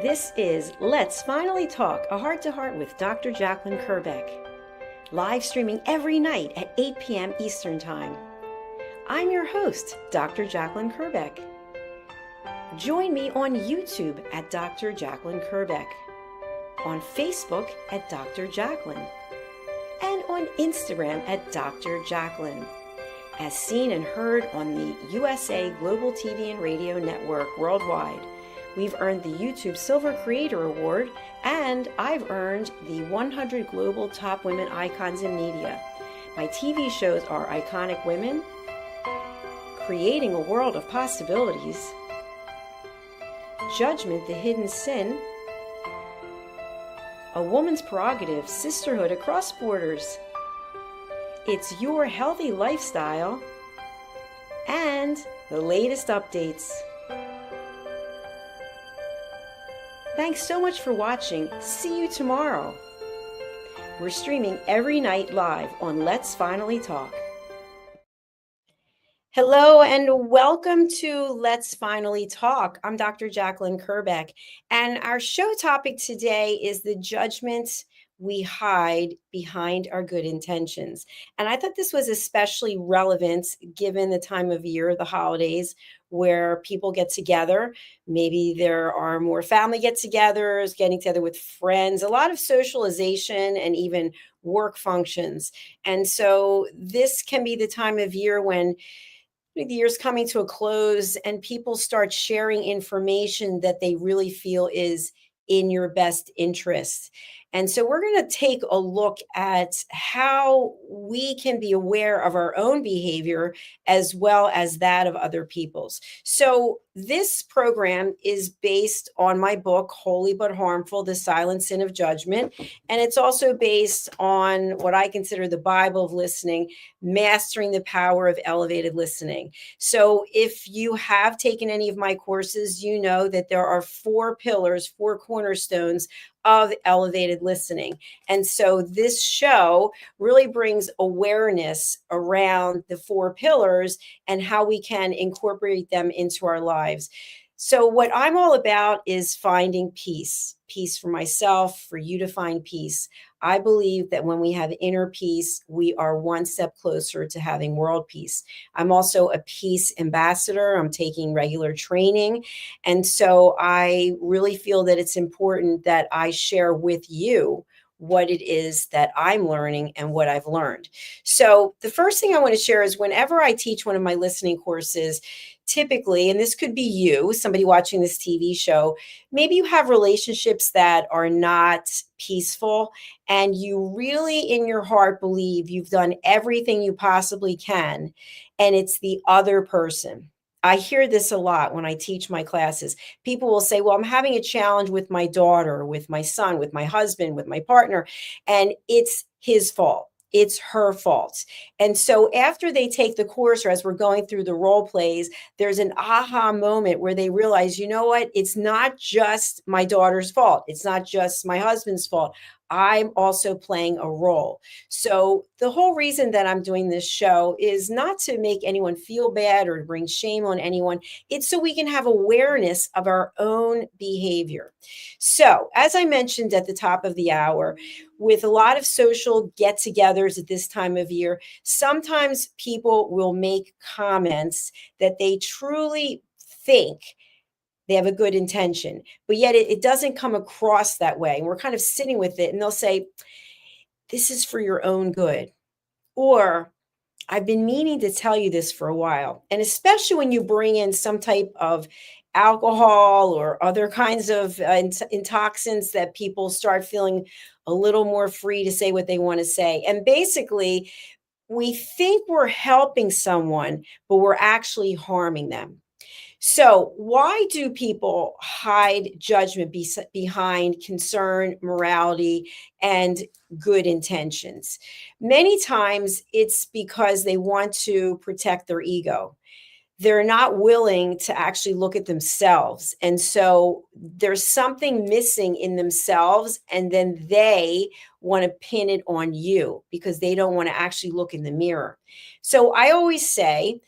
This is Let's Finally Talk, a heart-to-heart with Dr. Jacalyn Kerbeck, live streaming every night at 8 p.m. Eastern Time. I'm your host, Dr. Jacalyn Kerbeck. Join me on YouTube at Dr. Jacalyn Kerbeck, on Facebook at Dr. Jacalyn, and on Instagram at Dr. Jacalyn, as seen and heard on the USA Global TV and Radio Network worldwide. We've earned the YouTube Silver Creator Award, and I've earned the 100 Global Top Women Icons in Media. My TV shows are Iconic Women, Creating a World of Possibilities, Judgment, the Hidden Sin, A Woman's Prerogative, Sisterhood Across Borders, It's Your Healthy Lifestyle, and the latest updates. Thanks so much for watching. See you tomorrow. We're streaming every night live on Let's Finally Talk. Hello and welcome to Let's Finally Talk. I'm Dr. Jacalyn Kerbeck, and our show topic today is the judgment we hide behind our good intentions. And I thought this was especially relevant given the time of year, the holidays, where people get together. Maybe there are more family get-togethers, getting together with friends, a lot of socialization and even work functions. And so this can be the time of year when the year's coming to a close and people start sharing information that they really feel is in your best interest. And so we're going to take a look at how we can be aware of our own behavior as well as that of other people's. So this program is based on my book, Holy But Harmful, The Silent Sin of Judgment. And it's also based on what I consider the Bible of listening, Mastering the Power of Elevated Listening. So if you have taken any of my courses, you know that there are 4 pillars, 4 cornerstones of elevated listening. And so this show really brings awareness around the 4 pillars and how we can incorporate them into our lives. So what I'm all about is finding peace for myself, for you to find peace. I believe that when we have inner peace, we are one step closer to having world peace. I'm also a peace ambassador. I'm taking regular training. And so I really feel that it's important that I share with you what it is that I'm learning and what I've learned. So the first thing I want to share is whenever I teach one of my listening courses, typically, and this could be you, somebody watching this TV show, maybe you have relationships that are not peaceful and you really in your heart believe you've done everything you possibly can, and it's the other person. I hear this a lot when I teach my classes. People will say, well, I'm having a challenge with my daughter, with my son, with my husband, with my partner, and it's his fault. It's her fault. And so after they take the course, or as we're going through the role plays, there's an aha moment where they realize, you know what? It's not just my daughter's fault. It's not just my husband's fault. I'm also playing a role. So the whole reason that I'm doing this show is not to make anyone feel bad or to bring shame on anyone. It's so we can have awareness of our own behavior. So as I mentioned at the top of the hour, with a lot of social get-togethers at this time of year, sometimes people will make comments that they truly think they have a good intention, but yet it doesn't come across that way. And we're kind of sitting with it and they'll say, this is for your own good. Or I've been meaning to tell you this for a while. And especially when you bring in some type of alcohol or other kinds of intoxicants that people start feeling a little more free to say what they want to say. And basically, we think we're helping someone, but we're actually harming them. So why do people hide judgment behind concern, morality, and good intentions? Many times it's because they want to protect their ego. They're not willing to actually look at themselves. And so there's something missing in themselves, and then they want to pin it on you because they don't want to actually look in the mirror. So I always say,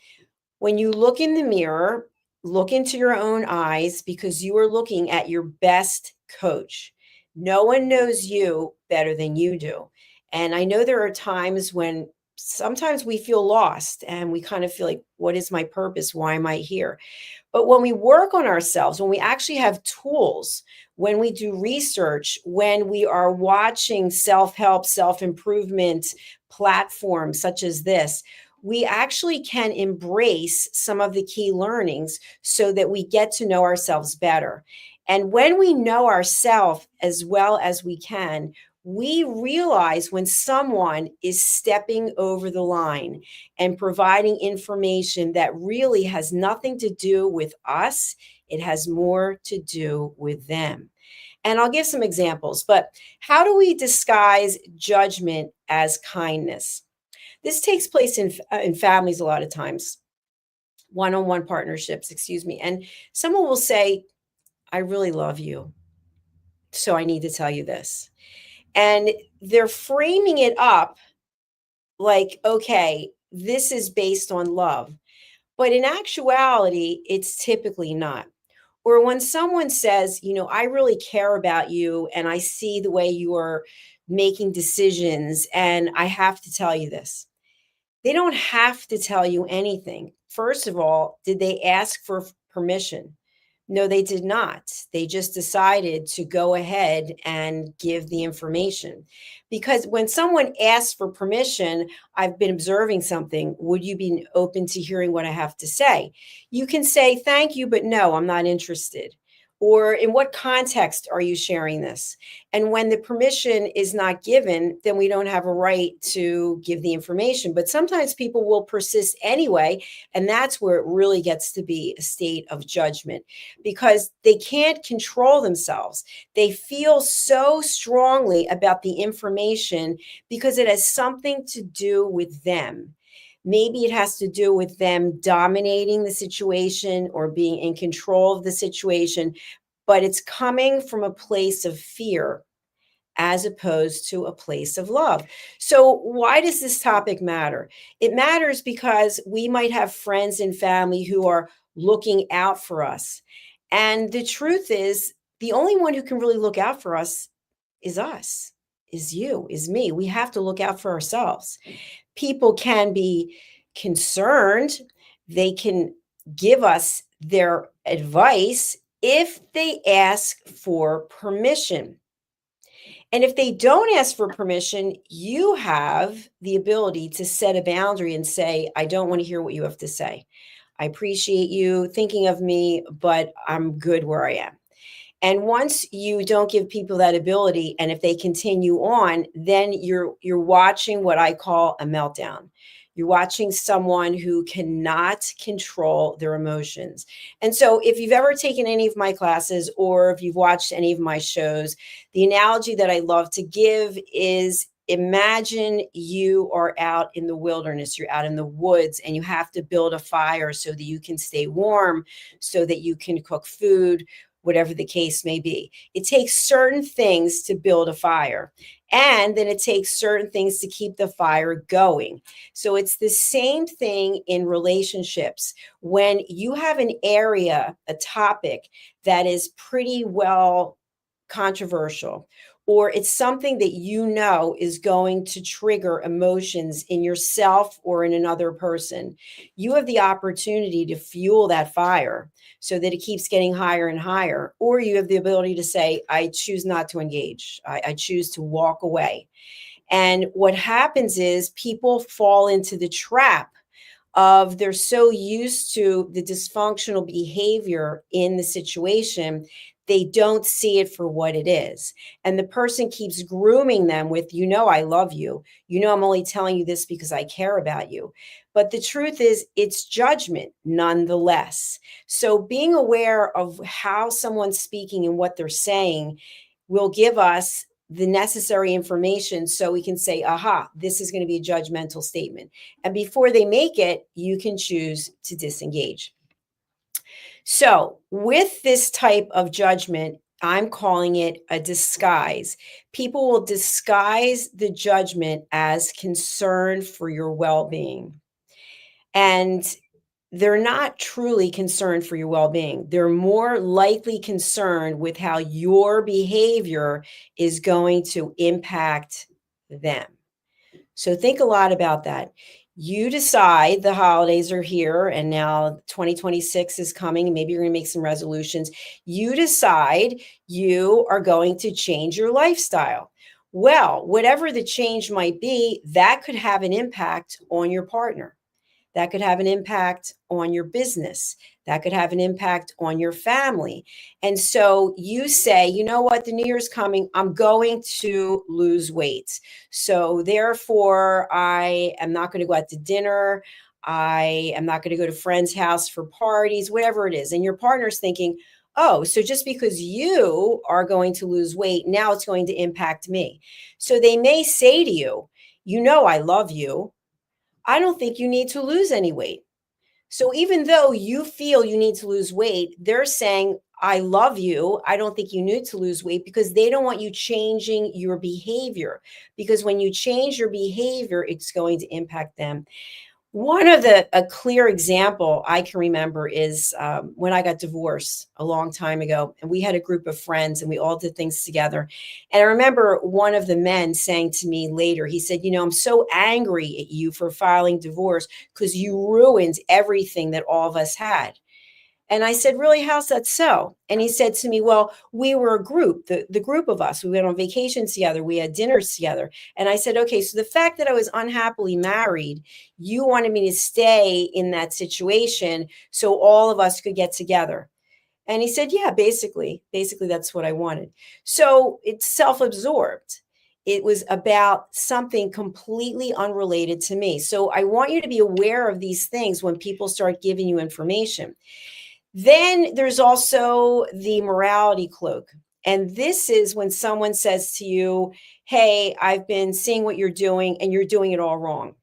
when you look in the mirror, Look into your own eyes because you are looking at your best coach. No one knows you better than you do. And I know there are times when sometimes we feel lost and we kind of feel like, what is my purpose? Why am I here? But when we work on ourselves, when we actually have tools, when we do research, when we are watching self help, self improvement platforms such as this, we actually can embrace some of the key learnings so that we get to know ourselves better. And when we know ourselves as well as we can, we realize when someone is stepping over the line and providing information that really has nothing to do with us. It has more to do with them. And I'll give some examples, but how do we disguise judgment as kindness? This takes place in families a lot of times, one on one partnerships, excuse me. And someone will say, I really love you. So I need to tell you this. And they're framing it up like, okay, this is based on love. But in actuality, it's typically not. Or when someone says, I really care about you and I see the way you are making decisions, and I have to tell you this. They don't have to tell you anything. First of all, did they ask for permission? No, they did not. They just decided to go ahead and give the information. Because when someone asks for permission, I've been observing something. Would you be open to hearing what I have to say? You can say, thank you, but no, I'm not interested. Or in what context are you sharing this? And when the permission is not given, then we don't have a right to give the information. But sometimes people will persist anyway. And that's where it really gets to be a state of judgment because they can't control themselves. They feel so strongly about the information because it has something to do with them. Maybe it has to do with them dominating the situation or being in control of the situation, but it's coming from a place of fear as opposed to a place of love. So, why does this topic matter? It matters because we might have friends and family who are looking out for us. And the truth is, the only one who can really look out for us, is you, is me. We have to look out for ourselves. People can be concerned, they can give us their advice if they ask for permission. And if they don't ask for permission, you have the ability to set a boundary and say, I don't want to hear what you have to say. I appreciate you thinking of me, but I'm good where I am. And once you don't give people that ability, and if they continue on, then you're watching what I call a meltdown. You're watching someone who cannot control their emotions. And so if you've ever taken any of my classes or if you've watched any of my shows, the analogy that I love to give is imagine you are out in the wilderness, you're out in the woods, and you have to build a fire so that you can stay warm, so that you can cook food, whatever the case may be. It takes certain things to build a fire, and then it takes certain things to keep the fire going. So it's the same thing in relationships. When you have an area, a topic that is pretty well controversial, or it's something that you know is going to trigger emotions in yourself or in another person, you have the opportunity to fuel that fire so that it keeps getting higher and higher. Or you have the ability to say, I choose not to engage, I choose to walk away. And what happens is people fall into the trap of they're so used to the dysfunctional behavior in the situation, they don't see it for what it is. And the person keeps grooming them with, I love you. I'm only telling you this because I care about you. But the truth is, it's judgment nonetheless. So being aware of how someone's speaking and what they're saying will give us the necessary information so we can say, aha, this is going to be a judgmental statement. And before they make it, you can choose to disengage. So, with this type of judgment, I'm calling it a disguise. People will disguise the judgment as concern for your well being. And they're not truly concerned for your well-being. They're more likely concerned with how your behavior is going to impact them. So think a lot about that. You decide the holidays are here and now 2026 is coming, and maybe you're going to make some resolutions. You decide you are going to change your lifestyle. Well, whatever the change might be, that could have an impact on your partner. That could have an impact on your business. That could have an impact on your family. And so you say, you know what, the new year's coming, I'm going to lose weight. So therefore, I am not going to go out to dinner. I am not going to go to friends' house for parties, whatever it is. And your partner's thinking, oh, so just because you are going to lose weight, now it's going to impact me. So they may say to you, you know, I love you. I don't think you need to lose any weight. So even though you feel you need to lose weight, they're saying, I love you. I don't think you need to lose weight, because they don't want you changing your behavior. Because when you change your behavior, it's going to impact them. One of a clear example I can remember is when I got divorced a long time ago, and we had a group of friends and we all did things together. And I remember one of the men saying to me later, he said, you know, I'm so angry at you for filing divorce because you ruined everything that all of us had. And I said, really, how's that so? And he said to me, well, we were a group, the group of us, we went on vacations together, we had dinners together. And I said, okay, so the fact that I was unhappily married, you wanted me to stay in that situation so all of us could get together. And he said, yeah, basically that's what I wanted. So it's self-absorbed. It was about something completely unrelated to me. So I want you to be aware of these things when people start giving you information. Then there's also the morality cloak. And this is when someone says to you, hey, I've been seeing what you're doing and you're doing it all wrong.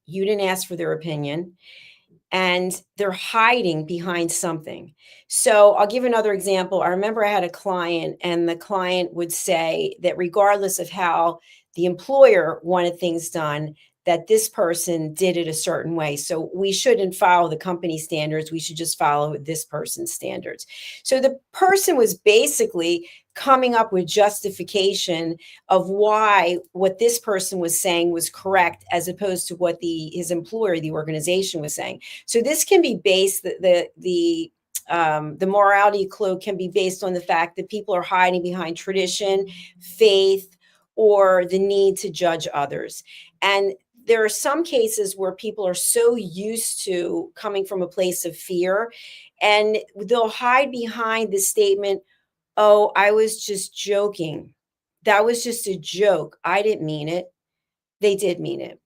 You didn't ask for their opinion, and they're hiding behind something. So I'll give another example. I remember I had a client, and the client would say that regardless of how the employer wanted things done, that this person did it a certain way. So we shouldn't follow the company standards. We should just follow this person's standards. So the person was basically coming up with justification of why what this person was saying was correct, as opposed to what his employer, the organization, was saying. So this can be based, the morality cloak can be based on the fact that people are hiding behind tradition, faith, or the need to judge others. And there are some cases where people are so used to coming from a place of fear, and they'll hide behind the statement, oh, I was just joking. That was just a joke. I didn't mean it. They did mean it.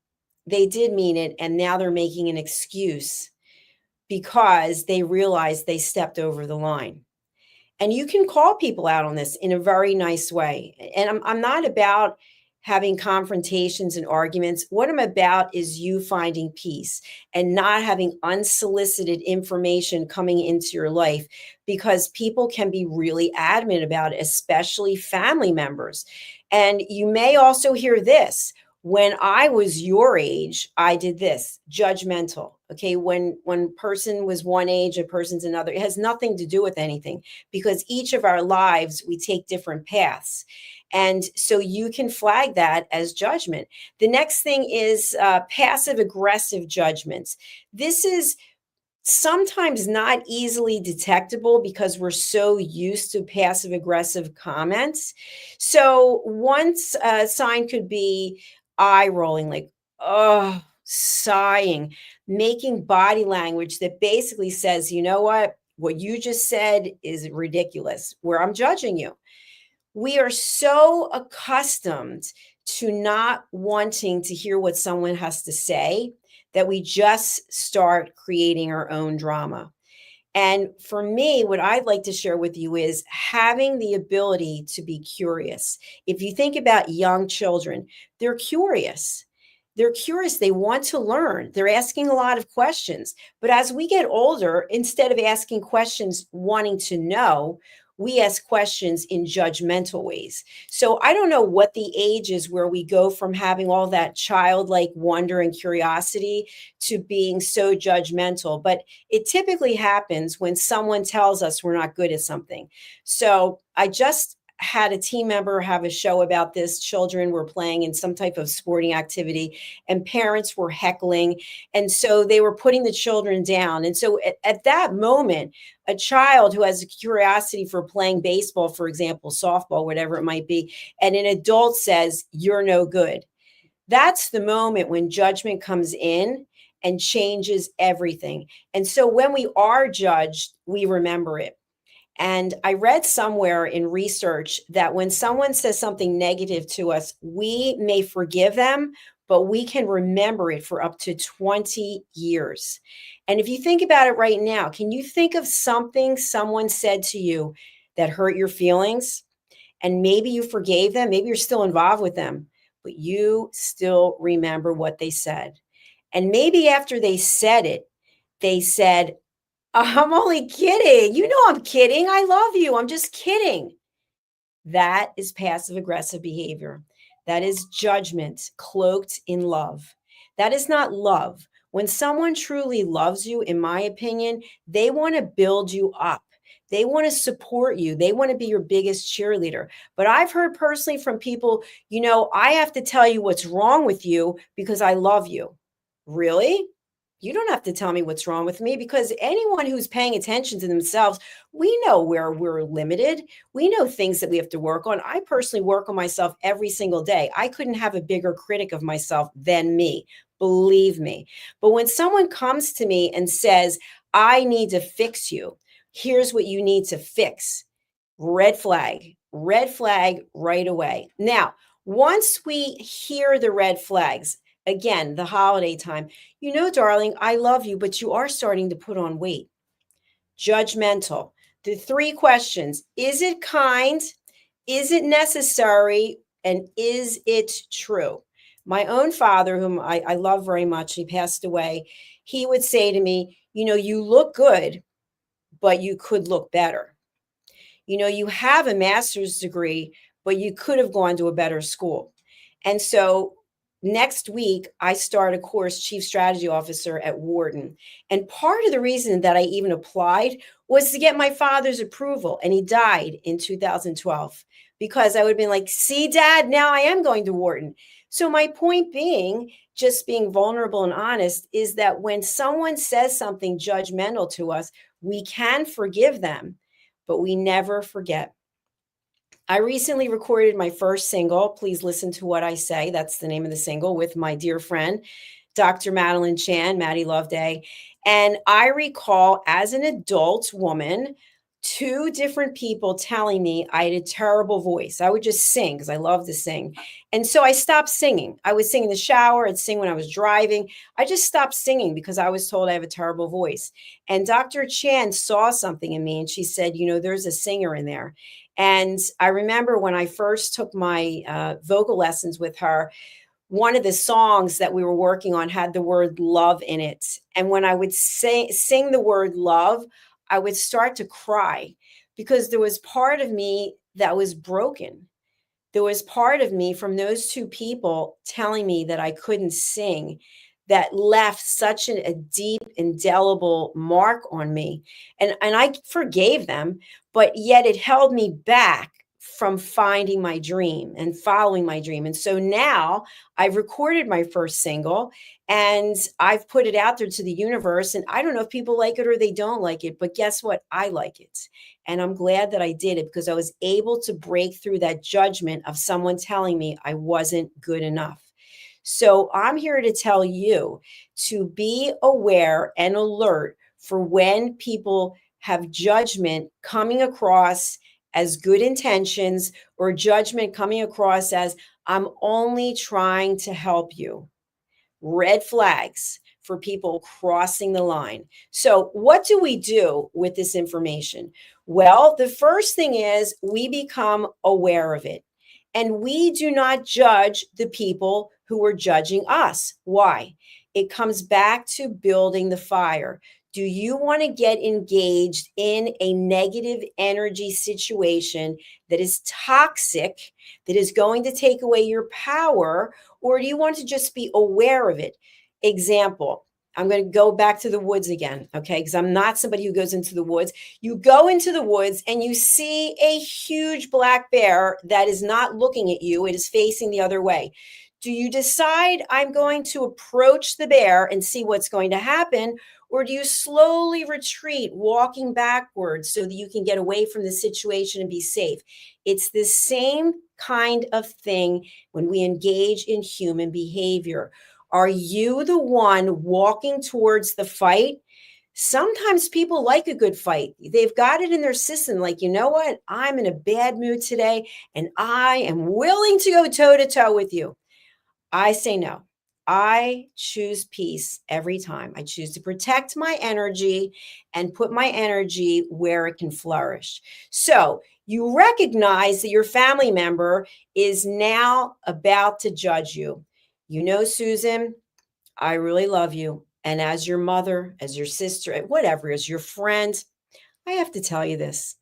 They did mean it. And now they're making an excuse because they realized they stepped over the line. And you can call people out on this in a very nice way. And I'm not about having confrontations and arguments. What I'm about is you finding peace and not having unsolicited information coming into your life, because people can be really adamant about it, especially family members. And you may also hear this: when I was your age, I did this. Judgmental. Okay. When person was one age, a person's another. It has nothing to do with anything, because each of our lives, we take different paths. And so you can flag that as judgment. The next thing is passive aggressive judgments. This is sometimes not easily detectable because we're so used to passive aggressive comments. So one sign could be eye rolling, like, oh, sighing, making body language that basically says, you know what you just said is ridiculous, where I'm judging you. We are so accustomed to not wanting to hear what someone has to say that we just start creating our own drama. And for me, what I'd like to share with you is having the ability to be curious. If you think about young children, they're curious. They're curious. They want to learn. They're asking a lot of questions. But as we get older, instead of asking questions wanting to know, we ask questions in judgmental ways. So I don't know what the age is where we go from having all that childlike wonder and curiosity to being so judgmental, but it typically happens when someone tells us we're not good at something. So I just had a team member have a show about this. Children were playing in some type of sporting activity and parents were heckling. And so they were putting the children down. And so at that moment, a child who has a curiosity for playing baseball, for example, softball, whatever it might be, and an adult says, "You're no good." That's the moment when judgment comes in and changes everything. And so when we are judged, we remember it. And I read somewhere in research that when someone says something negative to us, we may forgive them, but we can remember it for up to 20 years. And if you think about it right now, can you think of something someone said to you that hurt your feelings? And maybe you forgave them, maybe you're still involved with them, but you still remember what they said. And maybe after they said it, they said, "I'm only kidding. You know I'm kidding. I love you. I'm just kidding." That is passive aggressive behavior. That is judgment cloaked in love. That is not love. When someone truly loves you, in my opinion, they want to build you up. They want to support you. They want to be your biggest cheerleader. But I've heard personally from people, I have to tell you what's wrong with you because I love you. Really? You don't have to tell me what's wrong with me, because anyone who's paying attention to themselves, we know where we're limited. We know things that we have to work on. I personally work on myself every single day. I couldn't have a bigger critic of myself than me, believe me. But when someone comes to me and says, "I need to fix you, here's what you need to fix," red flag right away. Now, once we hear the red flags, again, the holiday time, "Darling, I love you, but you are starting to put on weight." Judgmental. The three questions: is it kind? Is it necessary? And is it true? My own father, whom I love very much, he passed away, he would say to me, "You look good, but you could look better. You have a master's degree, but you could have gone to a better school." And so next week, I start a course, Chief Strategy Officer at Wharton. And part of the reason that I even applied was to get my father's approval. And he died in 2012 because I would have been like, "See, Dad, now I am going to Wharton." So my point being, just being vulnerable and honest, is that when someone says something judgmental to us, we can forgive them, but we never forget. I recently recorded my first single, "Please Listen to What I Say." That's the name of the single, with my dear friend, Dr. Madeline Chan, Maddie Loveday. And I recall, as an adult woman, two different people telling me I had a terrible voice. I would just sing because I love to sing. And so I stopped singing. I would sing in the shower, I'd sing when I was driving. I just stopped singing because I was told I have a terrible voice. And Dr. Chan saw something in me and she said, "There's a singer in there." And I remember when I first took my vocal lessons with her, one of the songs that we were working on had the word love in it. And when I would sing the word love, I would start to cry because there was part of me that was broken. There was part of me from those two people telling me that I couldn't sing that left such a deep, indelible mark on me. And I forgave them, but yet it held me back from finding my dream and following my dream. And so now I've recorded my first single and I've put it out there to the universe. And I don't know if people like it or they don't like it, but guess what? I like it. And I'm glad that I did it because I was able to break through that judgment of someone telling me I wasn't good enough. So I'm here to tell you to be aware and alert for when people have judgment coming across as good intentions, or judgment coming across as, "I'm only trying to help you." Red flags for people crossing the line. So, what do we do with this information? Well, the first thing is we become aware of it. And we do not judge the people who are judging us. Why? It comes back to building the fire. Do you want to get engaged in a negative energy situation that is toxic, that is going to take away your power, or do you want to just be aware of it? Example, I'm going to go back to the woods again, okay? Because I'm not somebody who goes into the woods. You go into the woods and you see a huge black bear that is not looking at you, it is facing the other way. Do you decide I'm going to approach the bear and see what's going to happen? Or do you slowly retreat, walking backwards so that you can get away from the situation and be safe? It's the same kind of thing when we engage in human behavior. Are you the one walking towards the fight? Sometimes people like a good fight. They've got it in their system, like, you know what? I'm in a bad mood today and I am willing to go toe to toe with you. I say no. I choose peace every time. I choose to protect my energy and put my energy where it can flourish. So you recognize that your family member is now about to judge you. You know, Susan, I really love you. And as your mother, as your sister, whatever, as your friend, I have to tell you this.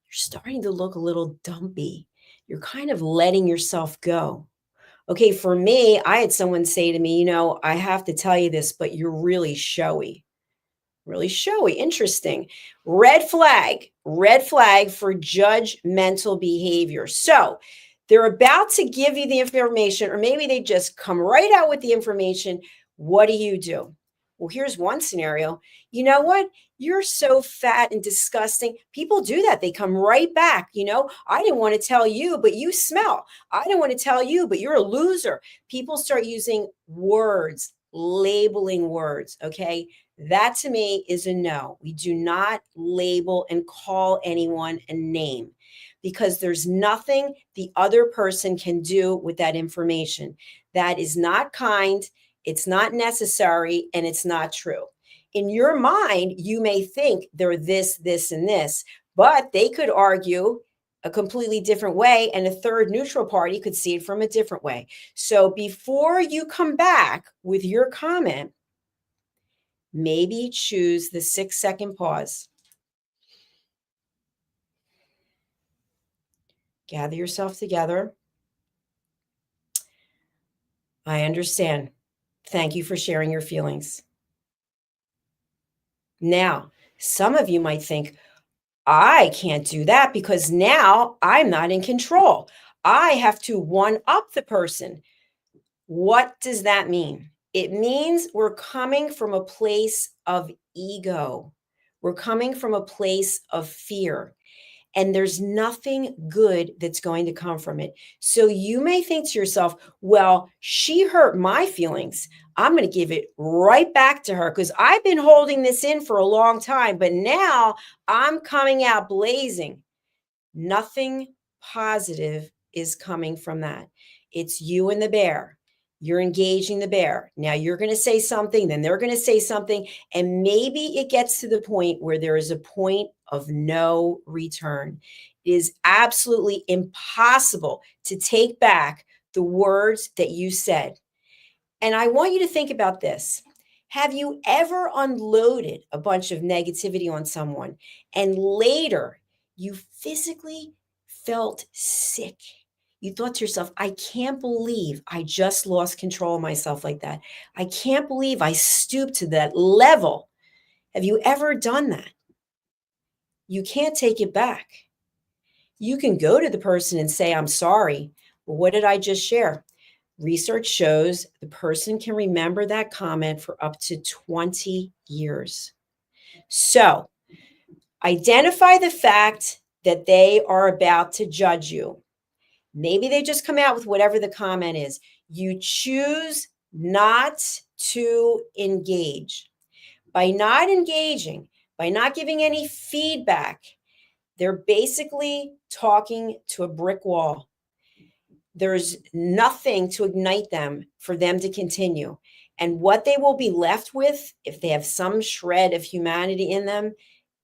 You're starting to look a little dumpy. You're kind of letting yourself go. Okay, for me, I had someone say to me, I have to tell you this, but you're really showy. Really showy. Interesting. Red flag for judgmental behavior. So they're about to give you the information, or maybe they just come right out with the information. What do you do? Well, here's one scenario. You know what? You're so fat and disgusting. People do that. They come right back. I didn't want to tell you, but you smell. I didn't want to tell you, but you're a loser. People start using words, labeling words. Okay. That to me is a no. We do not label and call anyone a name because there's nothing the other person can do with that information. That is not kind, it's not necessary, and it's not true. In your mind, you may think they're this, this, and this, but they could argue a completely different way, and a third neutral party could see it from a different way. So before you come back with your comment, maybe choose the 6-second pause. Gather yourself together. I understand. Thank you for sharing your feelings. Now, some of you might think, I can't do that because now I'm not in control. I have to one up the person. What does that mean? It means we're coming from a place of ego. We're coming from a place of fear. And there's nothing good that's going to come from it. So you may think to yourself, well, she hurt my feelings. I'm going to give it right back to her because I've been holding this in for a long time, but now I'm coming out blazing. Nothing positive is coming from that. It's you and the bear. You're engaging the bear. Now you're going to say something, then they're going to say something, and maybe it gets to the point where there is a point of no return. It is absolutely impossible to take back the words that you said. And I want you to think about this. Have you ever unloaded a bunch of negativity on someone and later you physically felt sick? You thought to yourself, I can't believe I just lost control of myself like that. I can't believe I stooped to that level. Have you ever done that? You can't take it back. You can go to the person and say, I'm sorry. Well, what did I just share? Research shows the person can remember that comment for up to 20 years. So identify the fact that they are about to judge you. Maybe they just come out with whatever the comment is. You choose not to engage. By not engaging, by not giving any feedback, they're basically talking to a brick wall. There's nothing to ignite them for them to continue. And what they will be left with, if they have some shred of humanity in them,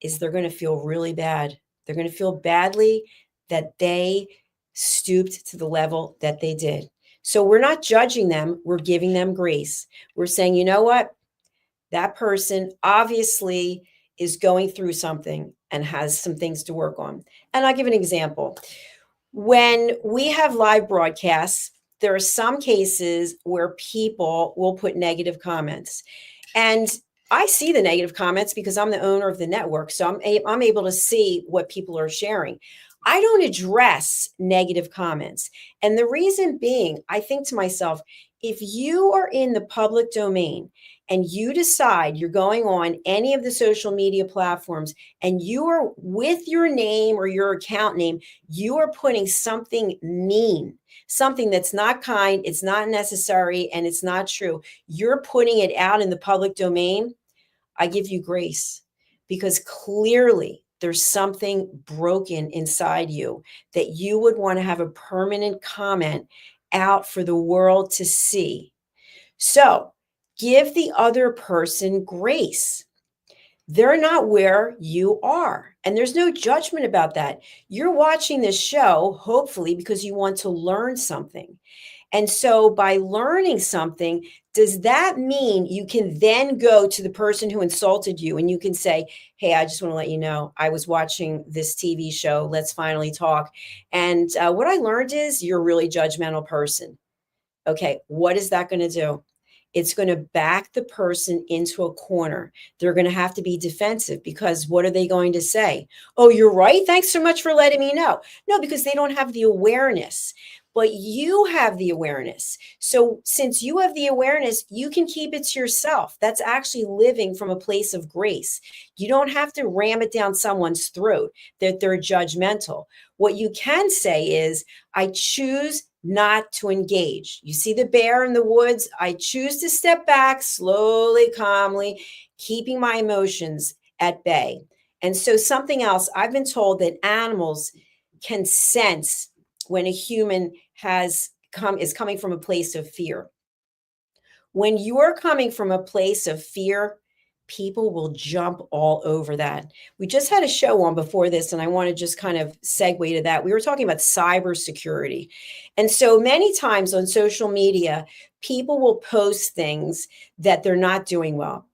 is they're going to feel really bad. They're going to feel badly that they stooped to the level that they did. So we're not judging them. We're giving them grace. We're saying, you know what? That person obviously is going through something and has some things to work on. And I'll give an example. When we have live broadcasts, there are some cases where people will put negative comments. And I see the negative comments because I'm the owner of the network. So I'm able to see what people are sharing. I don't address negative comments. And the reason being, I think to myself, if you are in the public domain and you decide you're going on any of the social media platforms and you are with your name or your account name, you are putting something mean, something that's not kind, it's not necessary, and it's not true. You're putting it out in the public domain. I give you grace because clearly there's something broken inside you that you would want to have a permanent comment out for the world to see. So give the other person grace. They're not where you are. And there's no judgment about that. You're watching this show, hopefully, because you want to learn something. And so by learning something, does that mean you can then go to the person who insulted you and you can say, hey, I just want to let you know, I was watching this TV show. Let's finally talk. And what I learned is you're a really judgmental person. Okay, what is that going to do? It's going to back the person into a corner. They're going to have to be defensive because what are they going to say? Oh, you're right. Thanks so much for letting me know. No, because they don't have the awareness, but you have the awareness. So since you have the awareness, you can keep it to yourself. That's actually living from a place of grace. You don't have to ram it down someone's throat that they're judgmental. What you can say is, I choose not to engage. You see the bear in the woods? I choose to step back slowly, calmly, keeping my emotions at bay. And so something else, I've been told that animals can sense when a human is coming from a place of fear. When you're coming from a place of fear, people will jump all over that. We just had a show on before this, and I want to just kind of segue to that. We were talking about cybersecurity. And so many times on social media, people will post things that they're not doing well.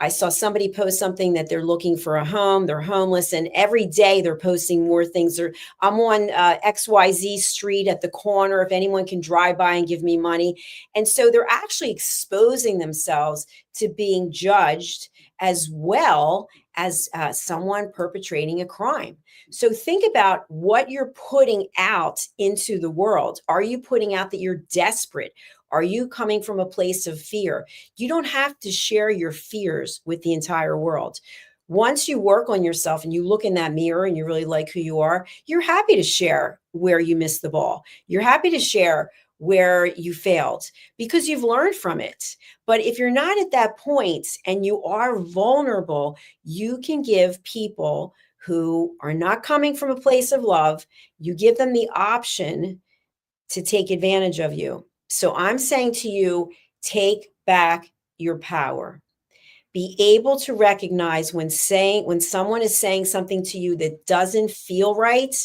I saw somebody post something that they're looking for a home, they're homeless, and every day they're posting more things. I'm on XYZ street at the corner, if anyone can drive by and give me money. And so they're actually exposing themselves to being judged as well as someone perpetrating a crime. So think about what you're putting out into the world. Are you putting out that you're desperate? Are you coming from a place of fear? You don't have to share your fears with the entire world. Once you work on yourself and you look in that mirror and you really like who you are, you're happy to share where you missed the ball. You're happy to share where you failed because you've learned from it. But if you're not at that point and you are vulnerable, you can give people who are not coming from a place of love, you give them the option to take advantage of you. So I'm saying to you, take back your power. Be able to recognize when someone is saying something to you that doesn't feel right,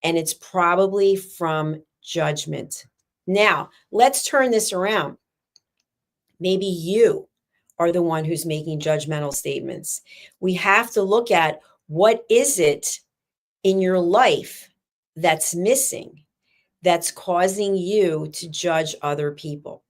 and it's probably from judgment. Now, let's turn this around. Maybe you are the one who's making judgmental statements. We have to look at what is it in your life that's missing, that's causing you to judge other people.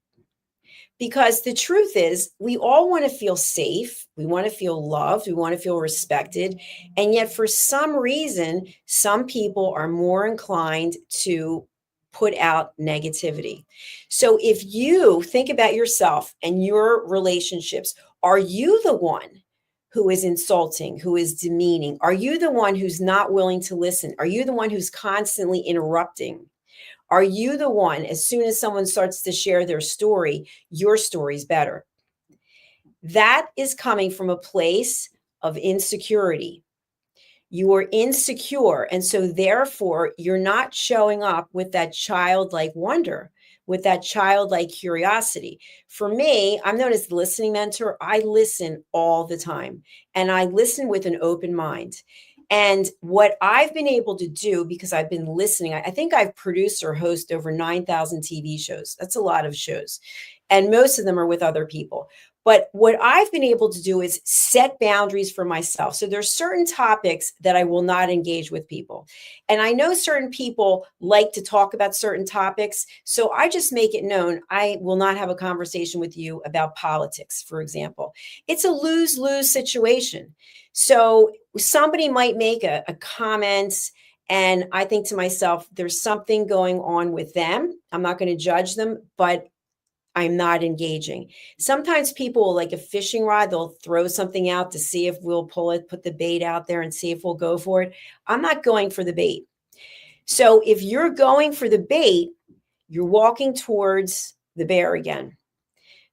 Because the truth is, we all want to feel safe. We want to feel loved. We want to feel respected. And yet, for some reason, some people are more inclined to put out negativity. So, if you think about yourself and your relationships, are you the one who is insulting, who is demeaning? Are you the one who's not willing to listen? Are you the one who's constantly interrupting? Are you the one, as soon as someone starts to share their story, your story's better? That is coming from a place of insecurity. You are insecure. And so, therefore, you're not showing up with that childlike wonder, with that childlike curiosity. For me, I'm known as the listening mentor. I listen all the time and I listen with an open mind. And what I've been able to do, because I've been listening, I think I've produced or hosted over 9,000 TV shows. That's a lot of shows. And most of them are with other people. But what I've been able to do is set boundaries for myself. So there's certain topics that I will not engage with people. And I know certain people like to talk about certain topics. So I just make it known I will not have a conversation with you about politics, for example. It's a lose lose situation. So somebody might make a comment, and I think to myself, there's something going on with them. I'm not going to judge them, but I'm not engaging. Sometimes people will like a fishing rod, they'll throw something out to see if we'll pull it, put the bait out there and see if we'll go for it. I'm not going for the bait. So if you're going for the bait, you're walking towards the bear again.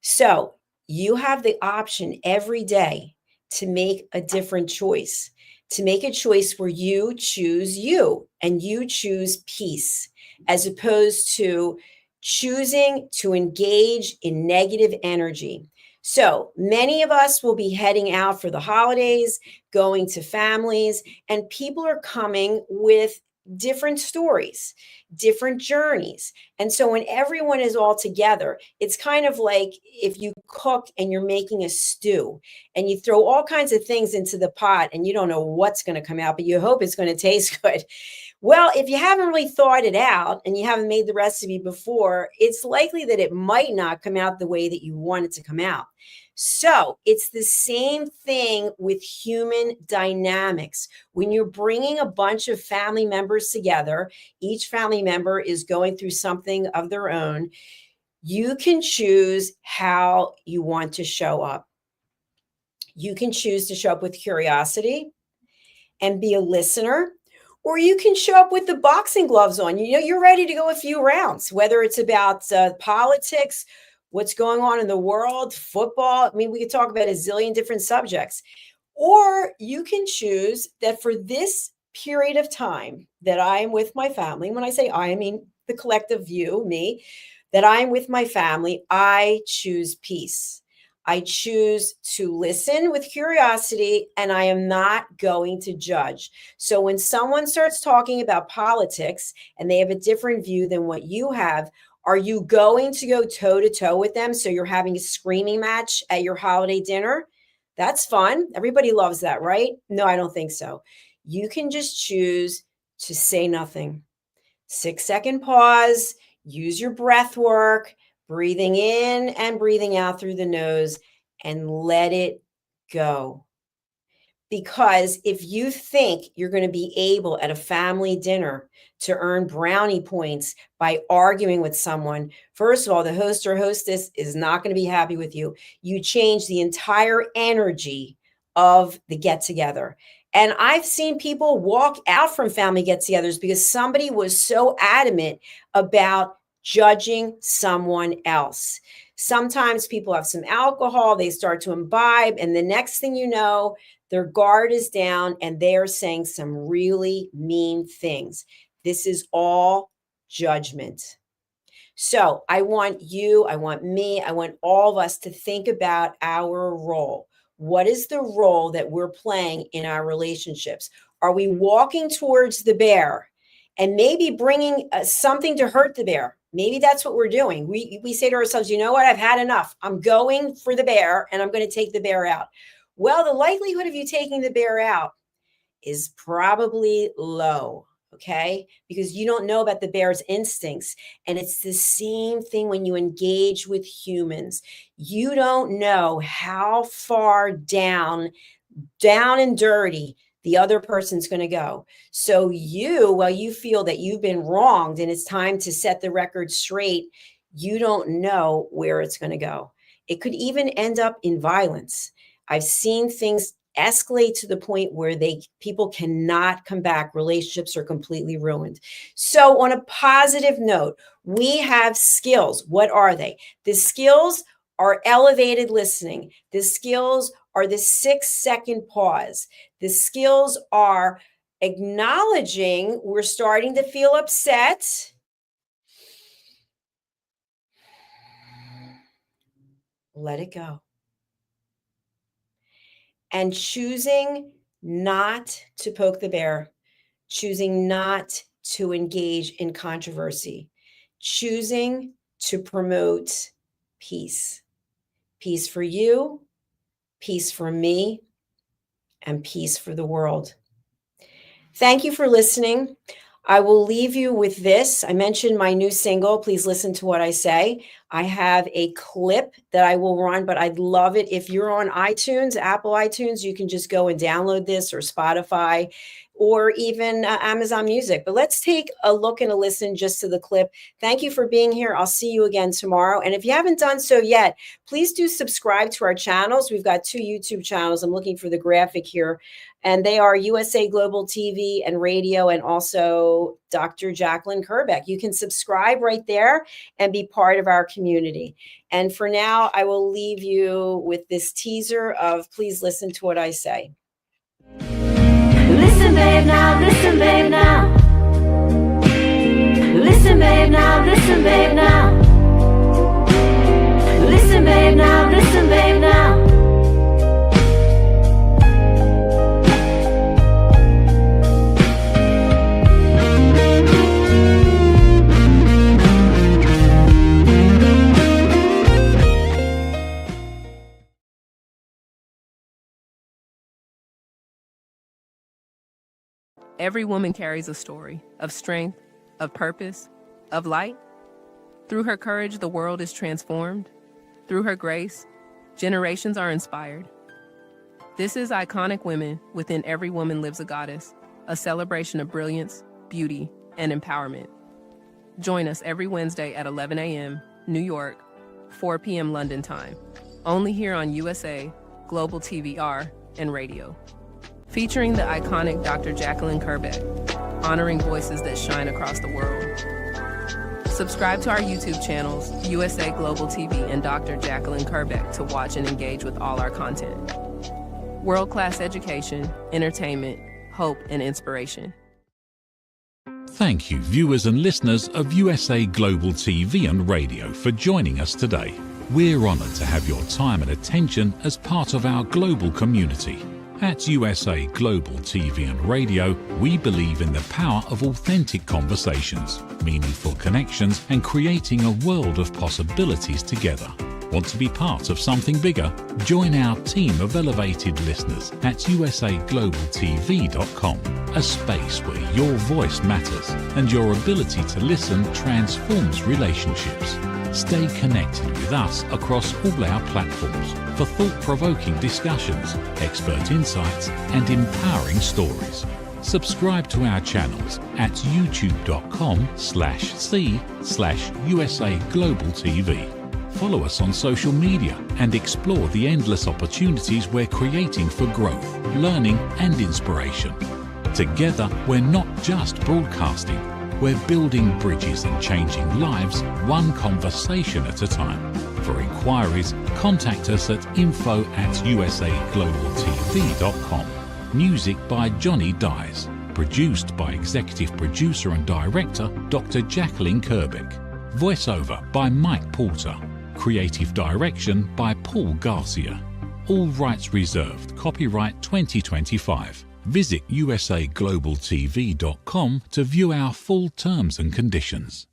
So you have the option every day to make a different choice, to make a choice where you choose you and you choose peace, as opposed to choosing to engage in negative energy. So many of us will be heading out for the holidays, going to families, and people are coming with different stories, different journeys. And so when everyone is all together, it's kind of like if you cook and you're making a stew and you throw all kinds of things into the pot and you don't know what's going to come out, but you hope it's going to taste good. Well, if you haven't really thought it out and you haven't made the recipe before, it's likely that it might not come out the way that you want it to come out. So it's the same thing with human dynamics. When you're bringing a bunch of family members together, each family member is going through something of their own. You can choose how you want to show up. You can choose to show up with curiosity and be a listener, or you can show up with the boxing gloves on. You know, you're ready to go a few rounds, whether it's about politics, what's going on in the world, football. I mean, we could talk about a zillion different subjects. Or you can choose that for this period of time that I am with my family, when I say I mean the collective view, me, that I'm with my family, I choose peace. I choose to listen with curiosity, and I am not going to judge. So when someone starts talking about politics and they have a different view than what you have, are you going to go toe to toe with them? So you're having a screaming match at your holiday dinner? That's fun. Everybody loves that, right? No, I don't think so. You can just choose to say nothing. 6-second pause, use your breath work, breathing in and breathing out through the nose, and let it go. Because if you think you're going to be able at a family dinner to earn brownie points by arguing with someone, first of all, the host or hostess is not going to be happy with you. You change the entire energy of the get together. And I've seen people walk out from family get togethers because somebody was so adamant about judging someone else. Sometimes people have some alcohol, they start to imbibe, and the next thing you know, their guard is down and they're saying some really mean things. This is all judgment. So I want you, I want me, I want all of us to think about our role. What is the role that we're playing in our relationships? Are we walking towards the bear and maybe bringing something to hurt the bear? Maybe that's what we're doing. We say to ourselves, you know what? I've had enough. I'm going for the bear and I'm going to take the bear out. Well, the likelihood of you taking the bear out is probably low. Okay. Because you don't know about the bear's instincts. And it's the same thing when you engage with humans. You don't know how far down and dirty the other person's going to go. So while you feel that you've been wronged and it's time to set the record straight, you don't know where it's going to go. It could even end up in violence. I've seen things escalate to the point where people cannot come back. Relationships are completely ruined. So on a positive note, we have skills. What are they? The skills are elevated listening. The skills are the 6-second pause. The skills are acknowledging we're starting to feel upset. Let it go. And choosing not to poke the bear, choosing not to engage in controversy, choosing to promote peace. Peace for you, peace for me, and peace for the world. Thank you for listening. I will leave you with this. I mentioned my new single, Please Listen to What I Say. I have a clip that I will run, but I'd love it if you're on iTunes, Apple iTunes, you can just go and download this, or Spotify, or even Amazon Music. But let's take a look and a listen just to the clip. Thank you for being here. I'll see you again tomorrow. And if you haven't done so yet, please do subscribe to our channels. We've got 2 YouTube channels. I'm looking for the graphic here. And they are USA Global TV and Radio, and also Dr. Jacalyn Kerbeck. You can subscribe right there and be part of our community. And for now, I will leave you with this teaser of Please Listen to What I Say. Listen, babe, now, listen, babe, now. Listen, babe, now, listen, babe, now. Listen, babe, now, listen, babe, now. Every woman carries a story of strength, of purpose, of light. Through her courage, the world is transformed. Through her grace, generations are inspired. This is Iconic Women. Within every woman lives a goddess, a celebration of brilliance, beauty, and empowerment. Join us every Wednesday at 11 a.m. New York, 4 p.m. London time, only here on USA, Global TVR, and Radio. Featuring the iconic Dr. Jacalyn Kerbeck, honoring voices that shine across the world. Subscribe to our YouTube channels, USA Global TV and Dr. Jacalyn Kerbeck, to watch and engage with all our content. World-class education, entertainment, hope, and inspiration. Thank you, viewers and listeners of USA Global TV and Radio, for joining us today. We're honored to have your time and attention as part of our global community. At USA Global TV and Radio, we believe in the power of authentic conversations, meaningful connections, and creating a world of possibilities together. Want to be part of something bigger? Join our team of elevated listeners at usaglobaltv.com, a space where your voice matters and your ability to listen transforms relationships. Stay connected with us across all our platforms for thought-provoking discussions, expert insights, and empowering stories. Subscribe to our channels at youtube.com/c/USA Global TV. Follow us on social media and explore the endless opportunities we're creating for growth, learning, and inspiration. Together, we're not just broadcasting. We're building bridges and changing lives, one conversation at a time. For inquiries, contact us at info@usaglobaltv.com. Music by Johnny Dies. Produced by Executive Producer and Director Dr. Jacalyn Kerbeck. Voiceover by Mike Porter. Creative Direction by Paul Garcia. All rights reserved. Copyright 2025. Visit usaglobaltv.com to view our full terms and conditions.